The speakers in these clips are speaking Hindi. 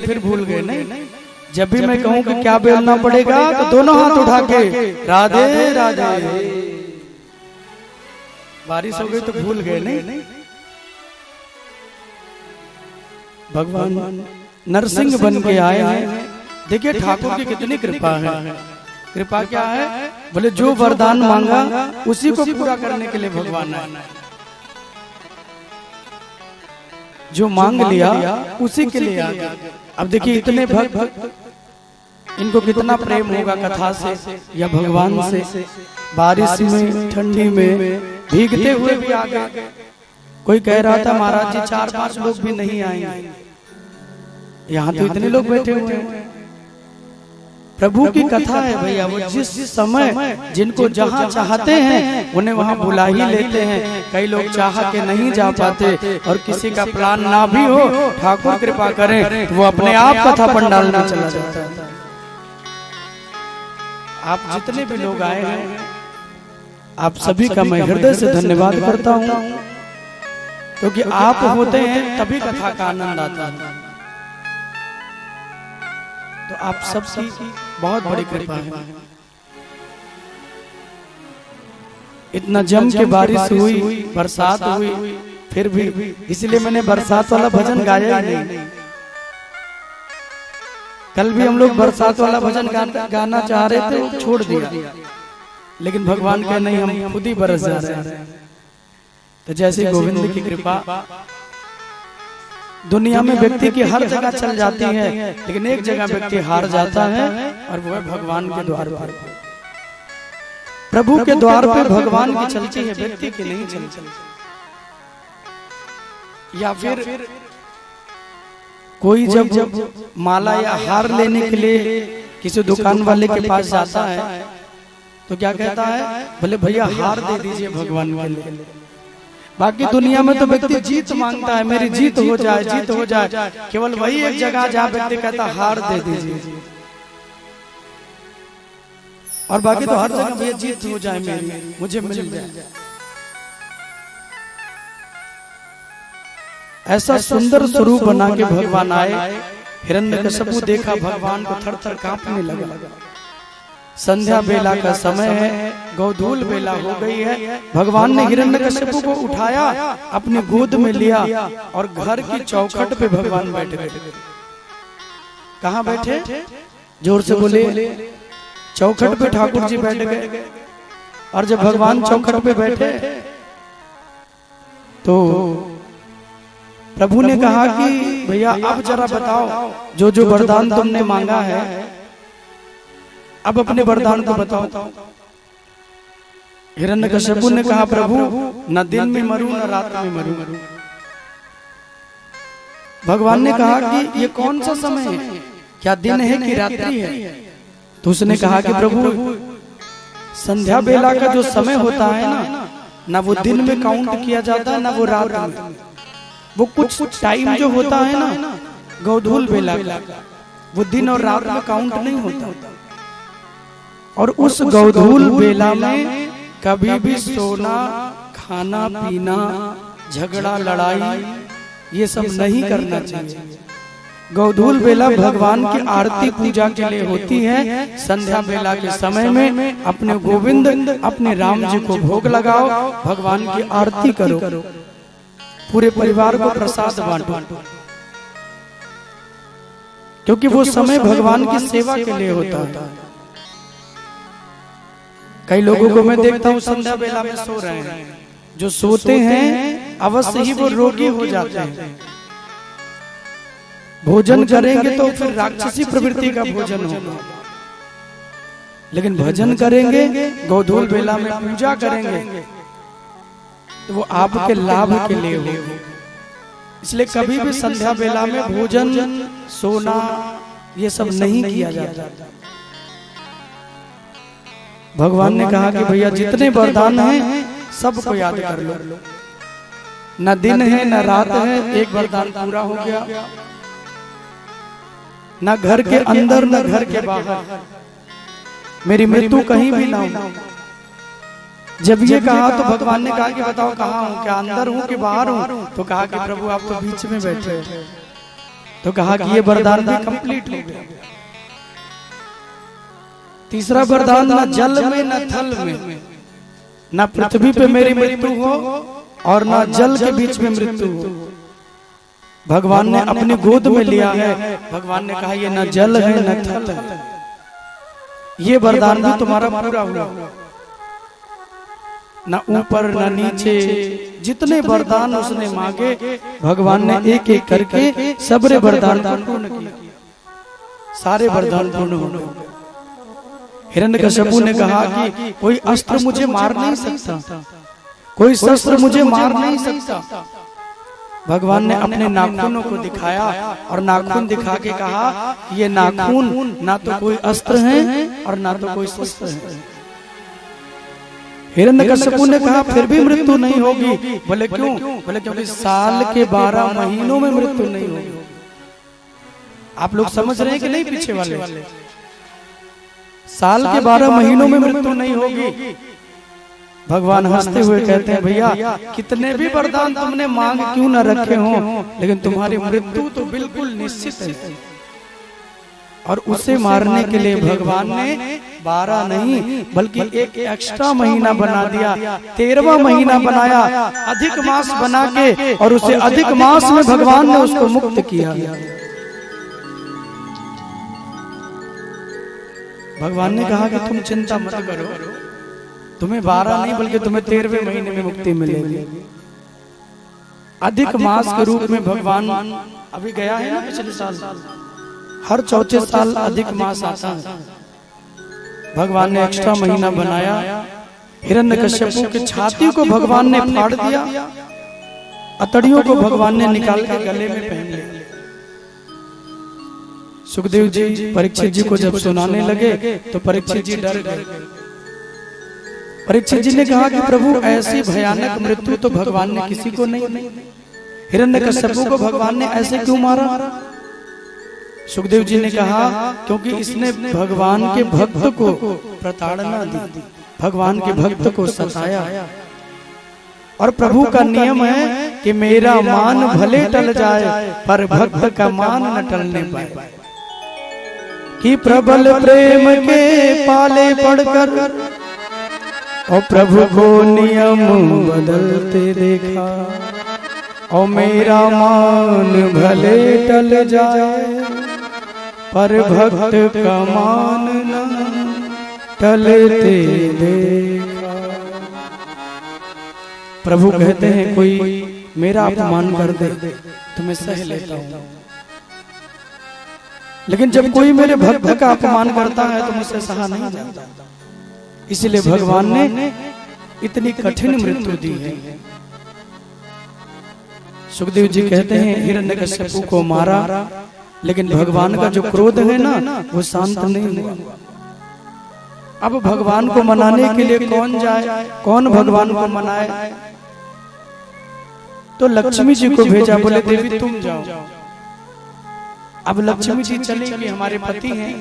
फिर भूल गए नहीं। जब भी मैं कहूँ कि क्या बोलना पड़ेगा तो दोनों हाथ उठा के राधे राधे। बारिश हो गई तो भूल गए नहीं। भगवान नरसिंह बन के आए हैं। देखिए ठाकुर की कितनी कृपा है। कृपा क्या है? बोले जो वरदान मांगा उसी को पूरा करने के लिए भगवान आए। जो मांग लिया उसी के लिए आ गया। अब देखिए इतने भक्त, इनको कितना प्रेम होगा कथा से या भगवान से। बारिश में ठंडी में भीगते हुए भी आ गए। कोई कह रहा था महाराज जी 4-5 लोग भी नहीं आएंगे, यहाँ तो इतने लोग बैठे हुए हैं। प्रभु की कथा है भैया। वो जिस समय जिनको जहाँ चाहते हैं उन्हें वहाँ बुला ही लेते हैं। कई लोग चाह के नहीं जा पाते और किसी का प्लान ना भी हो, ठाकुर कृपा करें तो वो अपने आप कथा पंडाल में चला जाता है। आप जितने भी लोग आए हैं आप सभी का मैं हृदय से धन्यवाद करता हूँ, क्योंकि आप होते हैं तभी कथा का आनंद आता है। तो आप सबकी बहुत बड़ी कृपा है। इतना जम के बारिश हुई, बरसात हुई, फिर भी इसलिए मैंने बरसात वाला भजन गाया ही नहीं। कल भी हम लोग बरसात वाला भजन गाना चाह रहे थे, छोड़ दिया। लेकिन भगवान का नहीं, हम खुद ही बरस जा रहे हैं। तो जैसे गोविंद की कृपा दुनिया में व्यक्ति की हर जगह चल जाती है, लेकिन एक जगह व्यक्ति हार जाता है और वो है भगवान के द्वार पर। प्रभु के द्वार पे भगवान की चलती है, व्यक्ति की नहीं चलती। या फिर कोई जब माला या हार लेने के लिए किसी दुकान वाले के पास जाता है तो क्या कहता है? बोले भैया हार दे दीजिए भगवान के लिए। बाकी दुनिया में तो व्यक्ति जीत मांगता है, मेरी जीत हो जाए, जीत हो जाए। केवल वही एक जगह जहाँ व्यक्ति कहता हार दे दीजिए, और बाकी तो हर जगह भैया जीत हो जाए मेरी, मुझे मिल जाए। ऐसा सुंदर स्वरूप बना के भगवान आए। हिरण्यकशिपु देखा भगवान को, थर थर कांपने लगा। संध्या बेला का समय है, गोधूल बेला हो गई है। भगवान ने हिरण्यकशिपु को उठाया, अपनी गोद में लिया और घर की चौखट पे भगवान बैठ गए। कहाँ बैठे? जोर से बोले। चौखट पे ठाकुर जी बैठ गए। और जब भगवान चौखट पे बैठे तो प्रभु ने कहा कि भैया अब जरा बताओ, जो जो वरदान तुमने मांगा है अब अपने वरदान को बताओ। हिरण्यकशिपु ने कहा प्रभु न दिन में मरूं न रात में मरूं। भगवान ने कहा कि ये कौन सा समय है, क्या दिन है कि रात्रि है? तो उसने कहा कि प्रभु संध्या बेला का जो समय होता है ना वो दिन में काउंट किया जाता है, ना वो रात में। वो कुछ टाइम जो होता है ना गोधूल बेला का, वो दिन और रात में काउंट नहीं होता। और उस गोधूल बेला में कभी भी सोना, खाना पीना, झगड़ा लड़ाई ये सब नहीं करना चाहिए। गोधूल बेला भगवान की आरती पूजा के लिए होती है। संध्या बेला के समय में अपने गोविंद, अपने राम जी को भोग लगाओ, भगवान की आरती करो, पूरे परिवार को प्रसाद बांटो, क्योंकि वो समय भगवान की सेवा के लिए होता है। कई लोगों को मैं देखता हूँ संध्या बेला में सो रहे हैं। जो सोते हैं अवश्य ही वो रोगी हो जाते हैं। भोजन करेंगे तो फिर राक्षसी प्रवृत्ति का भोजन होगा, लेकिन भजन करेंगे, गोधूल बेला में पूजा करेंगे तो वो आपके लाभ के लिए होगा। इसलिए कभी भी संध्या बेला में भोजन, सोना ये सब नहीं किया जाता। भगवान ने कहा कि भैया जितने वरदान हैं सबको याद कर लो। न दिन है न रात है, एक वरदान पूरा हो गया। न घर के अंदर न घर के बाहर, मेरी मृत्यु कहीं भी ना हो। जब ये कहा तो भगवान ने कहा कि बताओ कहाँ हूँ, क्या अंदर हूँ कि बाहर हूँ? तो कहा कि प्रभु आप तो बीच में बैठे हो। तो कहा कि ये वरदान भी कंप्लीट हो गया। तीसरा वरदान, न जल में न थल में, न पृथ्वी पे मेरी मृत्यु हो और न जल के बीच में मृत्यु हो। भगवान ने अपनी गोद में लिया है। भगवान ने कहा ये न जल है न थल है, ये वरदान भी तुम्हारा पूरा हुआ। न ऊपर न नीचे, जितने वरदान उसने मांगे भगवान ने एक एक करके सबरे वरदान पूर्ण किया। सारे वरदान पूर्ण हो गए। हिरण्यकश्यपु ने कहा कि कोई अस्त्र मुझे मार नहीं सकता, कोई शस्त्र मुझे मार नहीं सकता। भगवान ने अपने नाखूनों को दिखाया और नाखून दिखा के कहा ये नाखून ना तो कोई अस्त्र है और ना तो कोई शस्त्र है। हिरण्यकश्यपु ने कहा फिर भी मृत्यु नहीं होगी। बोले क्यों? बोले क्योंकि साल के 12 महीनों में मृत्यु नहीं होगी। आप लोग समझ रहे हैं कि नहीं? पीछे वाले साल के 12 महीनों में मृत्यु नहीं होगी। भगवान हंसते हुए कहते हैं भैया कितने भी वरदान तुमने मांग क्यों न रखे हो, लेकिन तुम्हारी मृत्यु तो बिल्कुल निश्चित है। और उसे मारने के लिए भगवान ने 12 नहीं बल्कि एक एक्स्ट्रा महीना बना दिया, 13वां महीना बनाया, अधिक मास बना के, और उसे अधिक मास में भगवान ने उसको मुक्त किया। भगवान ने कहा कि तुम चिंता मत करो, तुम्हें 12 नहीं बल्कि तुम्हें 13वें महीने में मुक्ति मिलेगी। अधिक मास के रूप में भगवान अभी गया है ना पिछले साल, हर चौथे साल अधिक मास आता है। भगवान ने एक्स्ट्रा महीना बनाया। हिरण्यकश्यपु की छाती को भगवान ने फाड़ दिया, अतड़ियों को भगवान ने निकाल के गले में पहन लिया। सुखदेव जी परीक्षित जी को जब सुनाने लगे तो परीक्षित जी डर गए। परीक्षित जी ने कहा कि प्रभु ऐसी भयानक मृत्यु तो भगवान ने किसी को नहीं दी, हिरण्यकश्यपु को भगवान ने ऐसे क्यों मारा? सुखदेव जी ने कहा क्योंकि इसने भगवान के भक्त को प्रताड़ना दी, भगवान के भक्त को सताया। और प्रभु का नियम है कि मेरा मान भले टल जाए पर भक्त का मान न टलने पाए। कि प्रबल प्रेम के पाले पड़कर और प्रभु को नियम बदलते देखा, और मेरा मान भले टल जाए पर भक्त का मान न टलते देखा। प्रभु कहते हैं कोई मेरा अपमान कर दे तो मैं सह लेता हूँ, लेकिन जब कोई मेरे भक्त का अपमान करता है तो मुझसे सहा नहीं जाता। इसलिए भगवान ने इतनी कठिन मृत्यु दी है। सुखदेव जी कहते हैं हिरण्यकश्यपु को मारा, लेकिन भगवान का जो क्रोध है ना वो शांत नहीं हुआ। अब भगवान को मनाने के लिए कौन जाए, कौन भगवान को मनाए? तो लक्ष्मी जी को भेजा, बोले देवी तुम जाओ। अब लक्ष्मी जी चली कि हमारे पति हैं,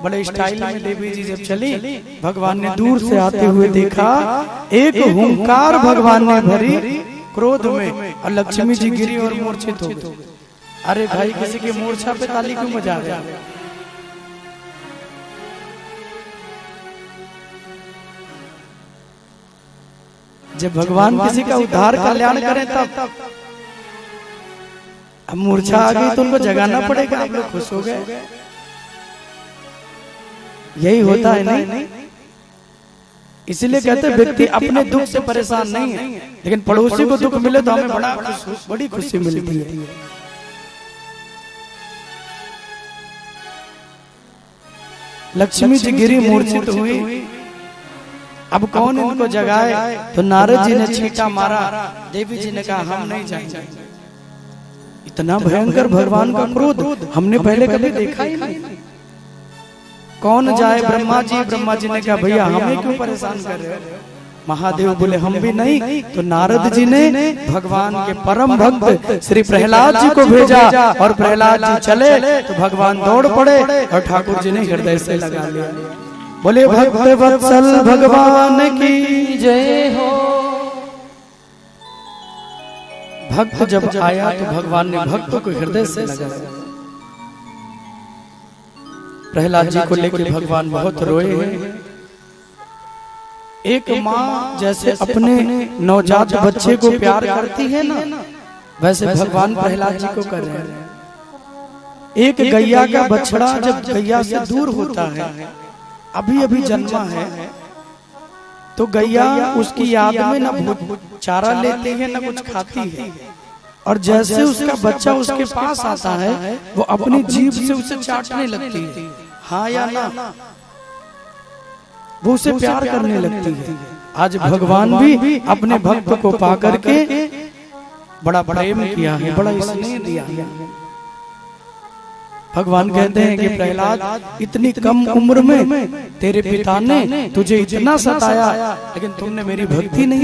बड़े स्टाइल में देवी जी जब चली, भगवान ने दूर से आते हुए देखा, एक हुंकार भगवान ने भरी क्रोध में, और लक्ष्मी जी गिरी और मूर्छित हो गई। अरे भाई किसी की मूर्छा पे ताली क्यों बजा रहे हैं? जब भगवान किसी का उद्धार कल्याण करें तब अब मूर्छा आ गई तो उनको जगाना पड़ेगा। आप लोग खुश हो गए, यही होता है नहीं? इसीलिए कहते हैं व्यक्ति अपने दुख से परेशान नहीं है, लेकिन पड़ोसी को दुख मिले तो हमें बड़ी खुशी मिलती है। लक्ष्मी जी गिरी मूर्छित हुई। अब कौन इनको जगाए? तो नारद जी ने छींटा मारा। देवी जी ने कहा हम नहीं जाएंगे। इतना भयंकर भगवान का क्रोध हमने पहले कभी देखा ही नहीं। कौन जाए? ब्रह्मा जी ने कहा भैया हमें क्यों परेशान कर रहे हो? महादेव बोले हम भी नहीं। तो नारद जी ने भगवान के परम भक्त श्री प्रहलाद जी को भेजा, और प्रहलाद जी चले तो भगवान दौड़ पड़े और ठाकुर जी ने हृदय से लगा लिया। बोले भक्त वत्सल भगवान की जय हो, भक्त जब आया तो भगवान ने भक्त को हृदय से लगाया। प्रहलाद जी को लेकर भगवान बहुत रोए हैं। एक माँ जैसे अपने नवजात बच्चे को प्यार करती है ना, वैसे भगवान प्रहलाद जी को कर रहे हैं। एक गैया का बछड़ा जब गैया से दूर होता है, अभी अभी जन्मा है, तो गैया उसकी याद में ना चारा लेती है ना कुछ खाती है, और जैसे उसका बच्चा उसके पास आता है वो अपनी जीभ से उसे चाटने लगती है, हाँ या ना, वो उसे प्यार करने लगती है। आज भगवान भी अपने भक्त को पा करके बड़ा प्रेम किया है, बड़ा स्नेह दिया है। भगवान कहते हैं कि प्रहलाद, इतनी कम उम्र में तेरे पिता ने तुझे इतना सताया, लेकिन तुमने मेरी भक्ति नहीं